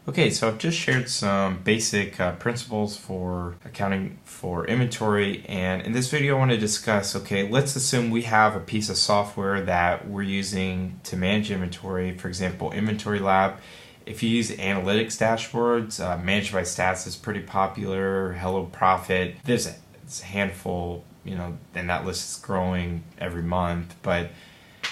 Okay, so I've just shared some basic principles for accounting for inventory, and in this video I want to discuss, okay, let's assume we have a piece of software that we're using to manage inventory, for example, Inventory Lab. If you use analytics dashboards, Managed by Stats is pretty popular, Hello Profit, there's a handful, and that list is growing every month, but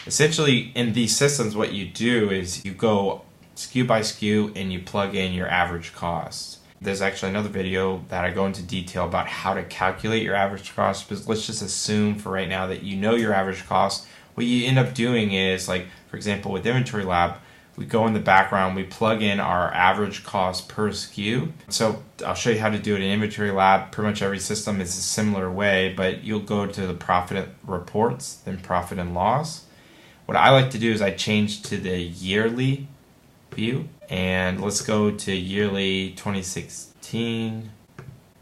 essentially in these systems what you do is you go SKU by SKU and you plug in your average cost. There's actually another video that I go into detail about how to calculate your average cost, but let's just assume for right now that you know your average cost. What you end up doing is, like for example with Inventory Lab, we go in the background, we plug in our average cost per SKU. So I'll show you how to do it in Inventory Lab. Pretty much every system is a similar way, but you'll go to the profit reports, then profit and loss. What I like to do is I change to the yearly view, and let's go to yearly 2016,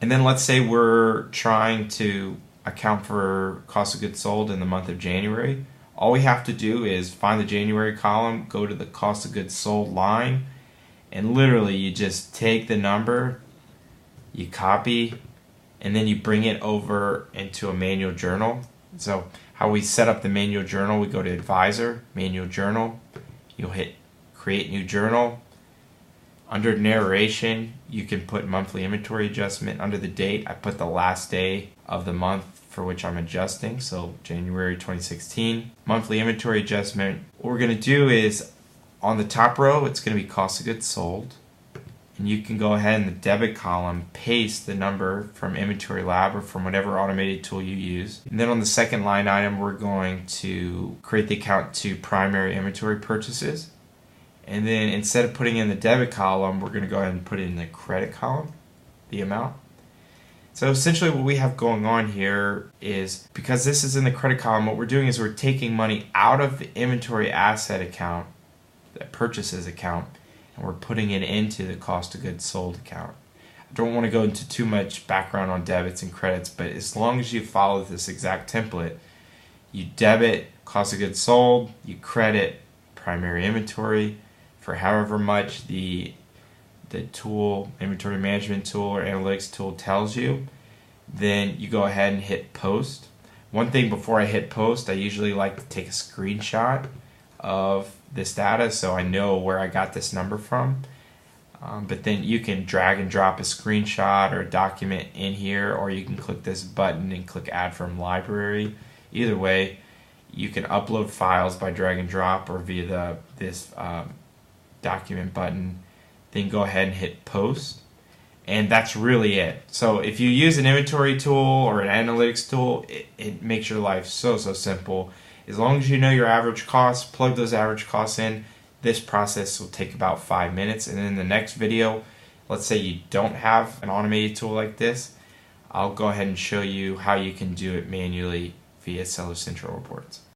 and then let's say we're trying to account for cost of goods sold in the month of January. All we have to do is find the January column, go to the cost of goods sold line, and literally you just take the number, you copy, and then you bring it over into a manual journal. So how we set up the manual journal, we go to Advisor, Manual Journal, you'll hit Create New Journal. Under narration, you can put monthly inventory adjustment. Under the date, I put the last day of the month for which I'm adjusting, so January 2016. Monthly inventory adjustment, what we're going to do is on the top row, it's going to be cost of goods sold. And you can go ahead in the debit column, paste the number from Inventory Lab or from whatever automated tool you use. And then on the second line item, we're going to create the account to primary inventory purchases. And then instead of putting in the debit column, we're going to go ahead and put it in the credit column, the amount. So essentially what we have going on here is, because this is in the credit column, what we're doing is we're taking money out of the inventory asset account, the purchases account, and we're putting it into the cost of goods sold account. I don't want to go into too much background on debits and credits, but as long as you follow this exact template, you debit cost of goods sold, you credit primary inventory for however much the tool, inventory management tool or analytics tool tells you. Then you go ahead and hit post. One thing before I hit post, I usually like to take a screenshot of this data so I know where I got this number from. But then you can drag and drop a screenshot or a document in here, or you can click this button and click add from library. Either way, you can upload files by drag and drop or via this document button. Then go ahead and hit post, and that's really it. So if you use an inventory tool or an analytics tool, it makes your life so simple. As long as you know your average costs, plug those average costs in. This process will take about 5 minutes, and then in the next video, let's say you don't have an automated tool like this, I'll go ahead and show you how you can do it manually via Seller Central reports.